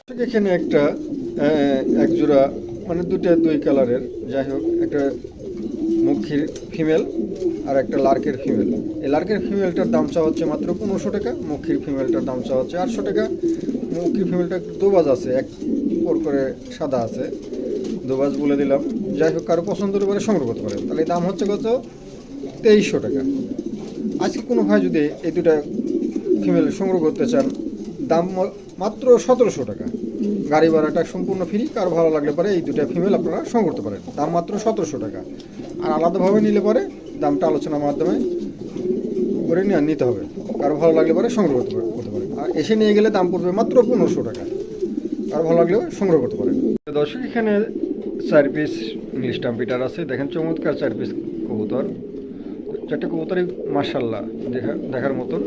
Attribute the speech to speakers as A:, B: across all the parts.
A: এখানে একটা এক জোড়া মানে দুই কালারের, যাই হোক, একটা মুখির ফিমেল আর একটা লার্কের ফিমেল। এই লার্কের ফিমেলটার দাম চা হচ্ছে মাত্র 1500 টাকা, মুখির ফিমেলটার দাম চা হচ্ছে 800 টাকা। মুখির ফিমেলটা দোবাজ আছে, এক পর করে সাদা আছে, দোবাজ বলে দিলাম। যাই হোক, কারো পছন্দ হলে পরে সংগ্রহ করতে পারেন। তাহলে দাম হচ্ছে কত? 2300 টাকা। আজকে কোনো ভাই যদি এই দুটা ফিমেল সংগ্রহ করতে চান, দাম মাত্র 1700 টাকা। গাড়ি ভাড়াটা সম্পূর্ণ ফ্রি। কারো ভালো লাগলে পরে এই দুটা ফিমেল আপনারা সংগ্রহ করতে পারেন, দাম মাত্র 1700 টাকা। আর আলাদাভাবে নিলে পরে দামটা আলোচনার মাধ্যমে করে নিতে হবে। কারো ভালো লাগলে পরে সংগ্রহ করতে পারেন। আর এসে নিয়ে গেলে দাম পড়বে মাত্র 1500 টাকা। কারো ভালো লাগলে সংগ্রহ করতে পারেন। দর্শক, এখানে 4 পিস ইংলিশ টাম্পিটার আছে। দেখেন চমৎকার 4 পিস কবুতর। 4টে কবুতরই মাশাআল্লাহ দেখার মতন।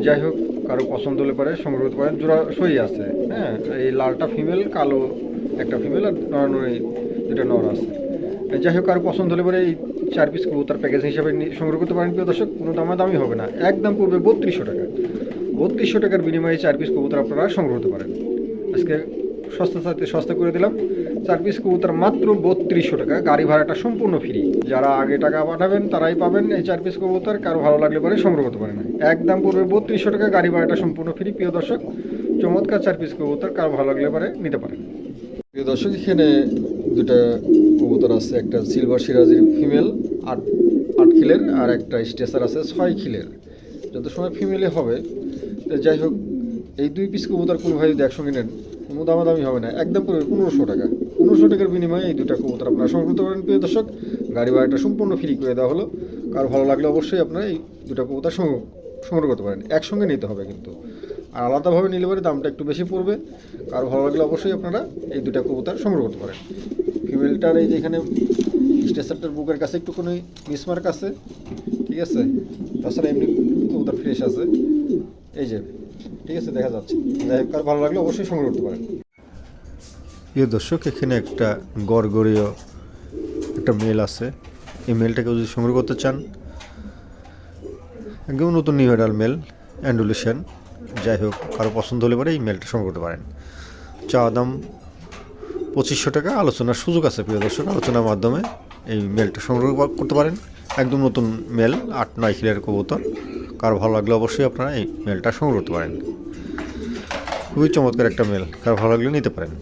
A: যাই হোক, কারো পছন্দ হলে পরে সংগ্রহ করতে পারেন। জোড়া সই আছে, হ্যাঁ। এই লালটা ফিমেল, কালো একটা ফিমেল, আর নড়ানড়ি দুটা নর আছে। যাই হোক, কারো পছন্দ হলে পরে এই 4 পিস কবুতর প্যাকেজ হিসাবে সংগ্রহ করতে পারেন। প্রিয় দর্শক, কোনো দামাদামি হবে না, একদম পড়বে 3200 টাকা। 3200 টাকার বিনিময়ে 4 পিস কবুতর আপনারা সংগ্রহ করতে পারেন। আজকে সস্তা করে দিলাম। 4 পিস কবুতর মাত্র 3200 টাকা। গাড়ি ভাড়াটা সম্পূর্ণ ফ্রি। যারা আগে টাকা পাঠাবেন তারাই পাবেন এই 4 পিস কবুতর। কারো ভালো লাগলে পরে সংগ্রহ করতে পারেন। একদম পড়বে 3200 টাকা, গাড়ি ভাড়াটা সম্পূর্ণ ফ্রি। প্রিয় দর্শক, চমৎকার 4 পিস কবুতর, কারো ভালো লাগলে পরে নিতে পারেন। প্রিয় দর্শক, এখানে দুটা কবুতর আছে। একটা সিলভার সিরাজির ফিমেল 8 খিলের, আর একটা স্টেসার আছে 6 খিলের। যত সময় ফিমেলে হবে। যাই হোক, এই 2 পিস কবুতর কোনো ভাই যদি একসঙ্গে নেন, কোনো দামাদামি হবে না, একদম পড়বে 1500 টাকা। 1500 টাকার বিনিময়ে এই দুটা কবুতর আপনারা সংগ্রহ করতে পারেন। প্রিয় দর্শক, গাড়ি ভাড়াটা সম্পূর্ণ ফ্রি করে দেওয়া হলো। কারো ভালো লাগলে অবশ্যই আপনারা এই দুটা কবুতর সংগ্রহ করতে পারেন। একসঙ্গে নিতে হবে কিন্তু, আর আলাদাভাবে নিলে পরে দামটা একটু বেশি পড়বে। কারো ভালো লাগলে অবশ্যই আপনারা এই দুটা কবুতর সংগ্রহ করতে পারেন। ফিমেলটার এই যেখানে স্টেশনটার বুকের কাছে একটুখানি মিসমার্ক আছে, ঠিক আছে। তাছাড়া এমনি কবুতর ফ্রেশ আছে, এই যে, ঠিক আছে, দেখা যাচ্ছে। যাই হোক, কার ভালো লাগলে অবশ্যই সংগ্রহ করতে পারেন। প্রিয় দর্শক, এখানে একটা গড়গড়ীয় একটা মেল আছে। এই মেলটাকে যদি সংগ্রহ করতে চান, একদম নতুন নিউ অ্যাডাল মেল, অ্যান্ডুলেশন। যাই হোক, কারো পছন্দ হলে পরে এই মেলটা সংগ্রহ করতে পারেন। চাওয়া দাম 2500 টাকা, আলোচনার সুযোগ আছে। প্রিয় দর্শক, আলোচনার মাধ্যমে এই মেলটা সংগ্রহ করতে পারেন। একদম নতুন মেল, 8-9 খিলের কবুতর। কারো ভালো লাগলে অবশ্যই আপনারা এই মেলটা সংগ্রহ করতে পারেন। খুবই চমৎকার একটা মেল, কারো ভালো লাগলে নিতে পারেন।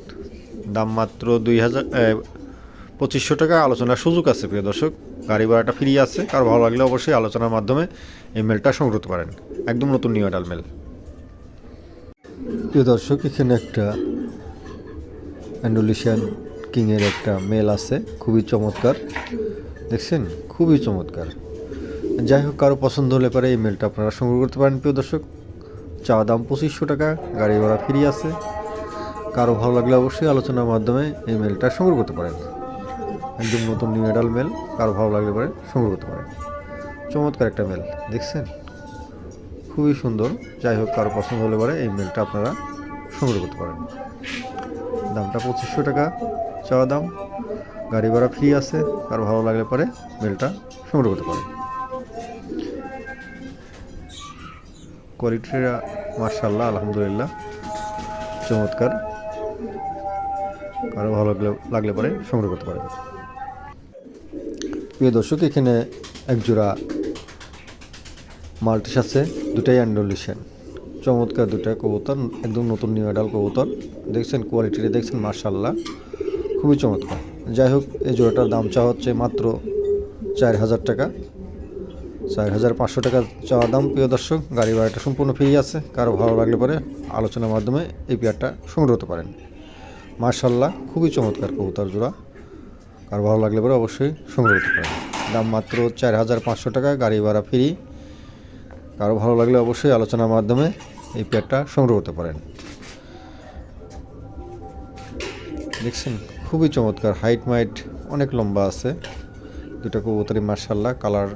A: দাম মাত্র 2500 টাকা, আলোচনার সুযোগ আছে। প্রিয় দর্শক, গাড়ি ভাড়াটা ফ্রি আছে। কারো ভালো লাগলে অবশ্যই আলোচনার মাধ্যমে এই মেলটা সংগ্রহ করতে পারেন। একদম নতুন নিউ অ্যাডাল মেল। প্রিয় দর্শক, এখানে একটা অ্যান্ডুলেশন কিংয়ের একটা মেল আছে, খুবই চমৎকার। দেখছেন, খুবই চমৎকার। যাই হোক, কারো পছন্দ হলে পরে এই মেলটা আপনারা সংগ্রহ করতে পারেন। প্রিয় দর্শক, চাওয়া দাম 2500 টাকা, গাড়ি ভাড়া ফ্রি আছে। কারো ভালো লাগলে অবশ্যই আলোচনার মাধ্যমে এই মেলটা সংগ্রহ করতে পারেন। একদম নতুন নিউ অ্যাডাল মেল, কারো ভালো লাগলে পরে সংগ্রহ করতে পারেন। চমৎকার একটা মেল, দেখছেন, খুবই সুন্দর। যাই হোক, কারো পছন্দ হলে পরে এই মেলটা আপনারা সংগ্রহ করতে পারেন। দামটা 2500 টাকা চাওয়া দাম, গাড়ি ভাড়া ফ্রি আছে। কারো ভালো লাগলে পরে মেলটা সংগ্রহ করতে পারেন। কোয়ালিটিটা মাশাআল্লাহ, আলহামদুলিল্লাহ, চমৎকার। কারো ভালো লাগলে পরে সংগ্রহ করতে পারেন। প্রিয় দর্শক, এখানে এক জোড়া মাল্টিস আছে, দুটাই অ্যান্ডুলেশন। চমৎকার দুটা কবুতর, একদম নতুন নিউ অ্যাডাল কবুতর। দেখছেন কোয়ালিটিটা, দেখছেন মাশাআল্লাহ, খুবই চমৎকার। যাই হোক, এই জোড়াটার দাম চাওয়া হচ্ছে মাত্র 4000 টাকা। 4500 টাকা চাওয়া দাম। প্রিয় দর্শক, গাড়ি ভাড়াটা সম্পূর্ণ ফ্রি আছে। কারো ভালো লাগলে পরে আলোচনার মাধ্যমে এই পেয়ারটা সংগ্রহ করতে পারেন। মাশাআল্লাহ, খুবই চমৎকার কবুতর জোড়া। কারো ভালো লাগলে পরে অবশ্যই সংগ্রহ করতে পারেন। দাম মাত্র 4500 টাকা, গাড়ি ভাড়া ফ্রি। কারো ভালো লাগলে অবশ্যই আলোচনার মাধ্যমে এই পেয়ারটা সংগ্রহ করতে পারেন। দেখছেন, খুবই চমৎকার, হাইট মাইট অনেক লম্বা আছে। দুটা কবুতরই মাশাআল্লাহ, কালার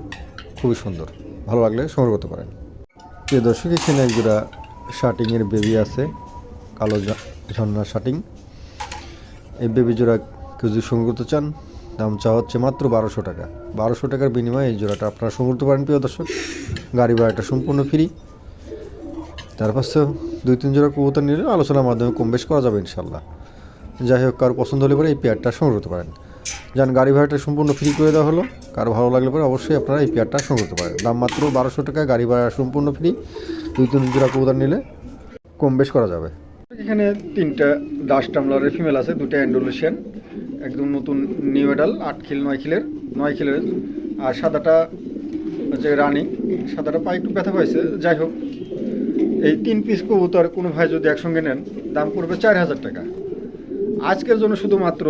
A: খুবই সুন্দর। ভালো লাগলে সংগ্রহ করতে পারেন। প্রিয় দর্শক, এখানে এক জোড়া শার্টিংয়ের বেবি আছে, কালো ঝর্ণা শার্টিং। এই বেবি জোড়া কেউ যদি সংগ্রহ করতে চান, দাম চাওয়া হচ্ছে মাত্র 1200 টাকা। 1200 টাকার বিনিময়ে এই জোড়াটা আপনারা সংগ্রহ করতে পারেন। প্রিয় দর্শক, গাড়ি ভাড়াটা সম্পূর্ণ ফ্রি। তার পাশেও 2-3 জোড়া কবুতর নিলে আলোচনার মাধ্যমে কম বেশ করা যাবে ইনশাল্লাহ। যাই হোক, কারো পছন্দ হলে পরে এই পেয়ারটা সংগ্রহ করতে পারেন। যান, গাড়ি ভাড়াটা সম্পূর্ণ ফ্রি করে দেওয়া হলো। কারো ভালো লাগলে পরে অবশ্যই আপনারা এই পেয়ারটা সংগ্রহ করতে পারেন। দাম মাত্র 1200 টাকা, গাড়ি ভাড়া সম্পূর্ণ ফ্রি। 2-3 জোড়া কবুতর নিলে কম বেশ করা যাবে। এখানে 3টা ডাস টামলারের ফিমেল আছে, 2টা অ্যান্ডোলেশিয়ান, একদম নতুন নিউ এডাল, 8 খিল 9 খিলের। আর সাদাটা হচ্ছে রানিং, সাদাটা পায়ে একটু ব্যথা পাইছে। যাই হোক, এই 3 পিস কবুতর কোনো ভাই যদি একসঙ্গে নেন দাম পড়বে 4000 টাকা। আজকের জন্য শুধুমাত্র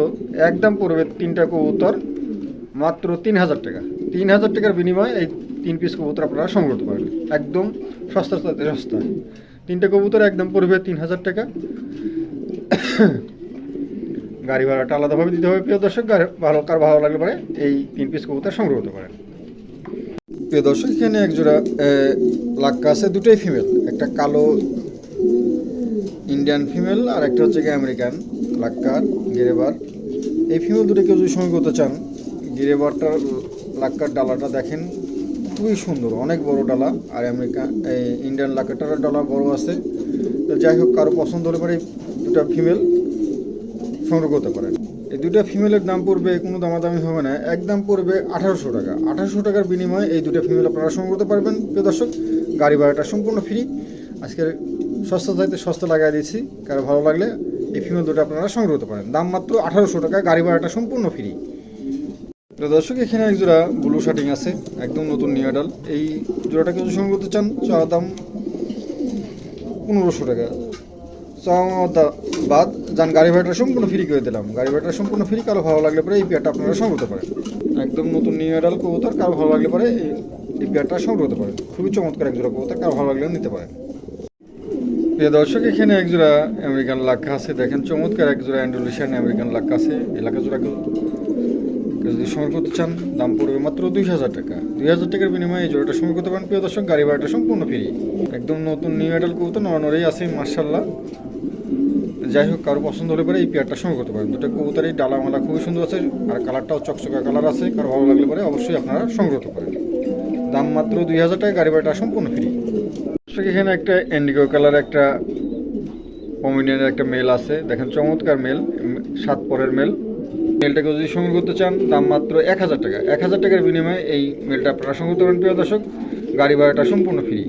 A: একদম পড়বে 3টা কবুতর মাত্র 3000 টাকা। 3000 টাকার বিনিময়ে এই 3 পিস কবুতর আপনারা সংগ্রহ করতে পারেন একদম সস্তার সাথে সস্তা। 3টা কবুতর একদম পড়বে 3000 টাকা। গাড়ি ভাড়াটা আলাদাভাবে দিতে হবে প্রিয় দর্শক। কার ভালো লাগলে পরে এই 3 পিস কবুতর সংগ্রহ করতে পারেন। প্রিয় দর্শক, এখানে একজোড়া লাক্কা আছে, দুটোই ফিমেল। একটা কালো ইন্ডিয়ান ফিমেল আর একটা হচ্ছে কি আমেরিকান লাক্কার গিরেবার। এই ফিমেল দুটো কেউ যদি সংগ্রহ করতে চান, গিরেবারটার লাক্কার ডালাটা দেখেন খুবই সুন্দর, অনেক বড় ডালা। আর এই ইন্ডিয়ান লাক্কারটার ডালা বড় আছে। তো যাই হোক, কারো পছন্দ হলে পরে দুটো ফিমেল সংগ্রহ করতে পারেন। এই 2টা ফিমেলের দাম পড়বে, কোনো দামাদামি হবে না, একদম পড়বে 1800 টাকা। 1800 টাকার বিনিময়ে এই 2টা ফিমেল আপনারা সংগ্রহ করতে পারবেন প্রিয় দর্শক। গাড়ি ভাড়াটা সম্পূর্ণ ফ্রি। আজকের সস্তা চাইতে সস্তা লাগাই দিচ্ছি। কারো ভালো লাগলে এই ফিমেল 2টা আপনারা সংগ্রহ করতে পারেন। দাম মাত্র 1800 টাকা, গাড়ি ভাড়াটা সম্পূর্ণ ফ্রি। প্রিয় দর্শক, এখানে এক জোড়া ব্লু শার্টিং আছে, একদম নতুন নিউ এডাল। এই জোড়াটাকে যদি সংগ্রহ করতে চান, চাওয়া দাম 1500 টাকা। বাদ যান, গাড়ি ভাড়াটা সম্পূর্ণ ফ্রি করে দিলাম। গাড়ি ভাড়াটা সম্পূর্ণ ফ্রি। কারো ভালো লাগলে পরে এই পেয়ারটা আপনারা সংগ্রহ করতে পারেন। একদম নতুন নিউ এডাল কবুতর, কারো ভালো লাগলে পরে এই পেয়ারটা সংগ্রহ করতে পারেন। খুবই চমৎকার এক জোড়া কবুতর, কারো ভালো লাগলে নিতে পারেন। প্রিয় দর্শক, এখানে এক জোড়া আমেরিকান লাক্কা আছে, দেখেন চমৎকার এক জোড়া অ্যান্ডোলেশিয়ান আমেরিকান লাক্কা আছে। এই লাক্কা জোড়াকে যদি সংগ্রহ করতে চান দাম পড়বে মাত্র 2000 টাকা। 2000 টাকার বিনিময়ে এই জোড়াটা সংগ্রহ করতে পারেন প্রিয় দর্শক। গাড়ি ভাড়াটা সম্পূর্ণ ফ্রি। একদম নতুন নিউ এডাল কবুতর, নড়ানড়েই আছে মাশাআল্লাহ। যাই হোক, কারো পছন্দ হলে পরে এই পেয়ারটা সংগ্রহ করতে পারেন। দুটো কবুতরই ডালামালা খুবই সুন্দর আছে, আর কালারটাও চকচকা কালার আছে। কারো ভালো লাগলে পরে অবশ্যই আপনারা সংগ্রহ করতে পারেন। দাম মাত্র 2000 টাকা, গাড়ি ভাড়াটা সম্পূর্ণ ফ্রি। এখানে একটা ইন্ডিগো কালার, একটা পমিডিয়ানের একটা মেল আছে, দেখেন চমৎকার মেল, 7 পরের মেল। মেলটাকে যদি সংগ্রহ করতে চান দাম মাত্র 1000 টাকা। 1000 টাকার বিনিময়ে এই মেলটা আপনারা সংগ্রহ করতে পারেন প্রিয় দর্শক। গাড়ি ভাড়াটা সম্পূর্ণ ফ্রি।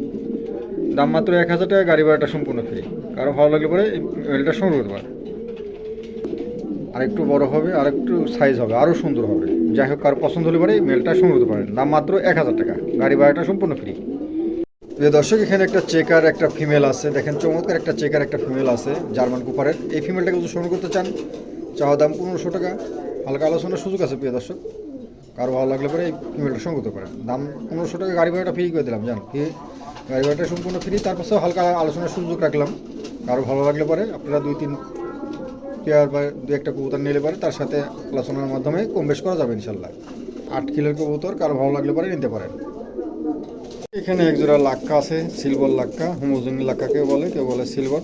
A: দাম মাত্র 1000 টাকা, গাড়ি ভাড়াটা সম্পূর্ণ ফ্রি। কারো ভালো লাগলে পরে এই মেলটা সংগ্রহ করতে পারেন। আরেকটু বড় হবে, আরেকটু সাইজ হবে, আরও সুন্দর হবে। যাই হোক, কারো পছন্দ হলে পরে এই মেলটা সংগ্রহ করতে পারেন। দাম মাত্র 1000 টাকা, গাড়ি ভাড়াটা সম্পূর্ণ ফ্রি। প্রিয় দর্শক, এখানে একটা চেকার একটা ফিমেল আছে, দেখেন চমৎকার একটা চেকার একটা ফিমেল আছে জার্মান কুপারের। এই ফিমেলটাকে যদি সংগ্রহ করতে চান চাওয়া দাম 1500 টাকা। হালকা আলোচনার সুযোগ আছে প্রিয় দর্শক। কারো ভালো লাগলে পরে এই ফিমেলটা সংগ্রহ করতে পারেন। দাম 1500 টাকা, গাড়ি ভাড়াটা ফ্রি করে দিলাম। জান, গাড়ি ভাড়াটা সম্পূর্ণ ফ্রি। তারপরেও হালকা আলোচনার সুযোগ রাখলাম। কারো ভালো লাগলে পরে আপনারা 2-3 পেয়ার বা 2-1টা কবুতর নিলে পারে, তার সাথে আলোচনার মাধ্যমে কম বেশ করা যাবে ইনশাল্লাহ। 8 কিলোর কবুতর, কারো ভালো লাগলে পরে নিতে পারেন। এখানে একজোড়া লাক্কা আছে, সিলভার লাক্কা, হোমোজেনি লাক্কা কেউ বলে, কেউ বলে সিলভার।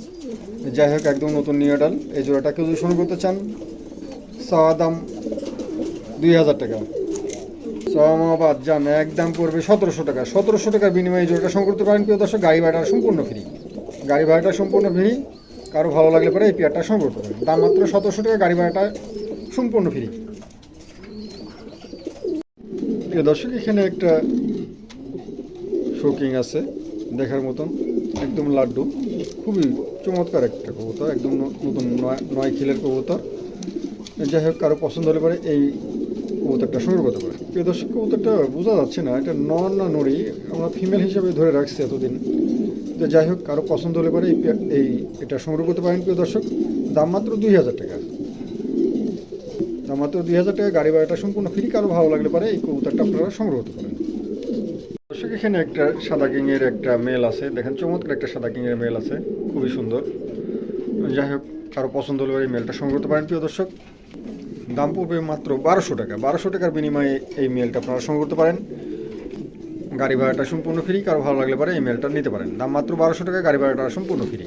A: যাই হোক, একদম নতুন নিউ এডাল। এই জোড়াটা কেউ যদি সংগ্রহ করতে চান চাওয়া দাম 2000 টাকা। বাদ যান, একদম পড়বে 1700 টাকা। 1700 টাকার বিনিময়ে এই জোড়াটা সংগ্রহ করতে পারেন প্রিয় দর্শক। গাড়ি ভাড়াটা সম্পূর্ণ ফ্রি। গাড়ি ভাড়াটা সম্পূর্ণ ফ্রি। কারো ভালো লাগলে পরে এই পেয়ারটা সংগ্রহ করতে পারেন। দাম মাত্র 1700 টাকা, গাড়ি ভাড়াটা সম্পূর্ণ ফ্রি। প্রিয় দর্শক, এখানে একটা শোকিং আছে দেখার মতন, একদম লাড্ডু, খুবই চমৎকার একটা কবুতর, একদম নতুন 9 খিলের কবুতর। যাই হোক, কারো পছন্দ হলে পরে এই কবুতরটা সংগ্রহ করতে পারে। প্রিয় দর্শক, কবুতরটা বোঝা যাচ্ছে না এটা নর না নড়ি, আমরা ফিমেল হিসাবে ধরে রাখছি এতদিন। তো যাই হোক, কারো পছন্দ হলে পরে এটা সংগ্রহ করতে পারেন প্রিয় দর্শক। দাম মাত্র 2000 টাকা। দাম মাত্র 2000 টাকা, গাড়ি ভাড়াটা সম্পূর্ণ ফ্রি। কারো ভালো লাগলে পরে এই কবুতরটা আপনারা সংগ্রহ করতে পারেন। দর্শক, এখানে একটা সাদা কিংয়ের একটা মেল আছে, দেখেন চমৎকার একটা সাদা কিংয়ের মেল আছে, খুবই সুন্দর। যাই হোক, কারো পছন্দ হলে এই মেলটা সংগ্রহ করতে পারেন প্রিয় দর্শক। দাম পড়বে মাত্র 1200 টাকা। 1200 টাকার বিনিময়ে এই মেলটা আপনারা সংগ্রহ করতে পারেন। গাড়ি ভাড়াটা সম্পূর্ণ ফ্রি। কারো ভালো লাগলে পরে এই মেলটা নিতে পারেন। দাম মাত্র 1200 টাকা, গাড়ি ভাড়াটা সম্পূর্ণ ফ্রি।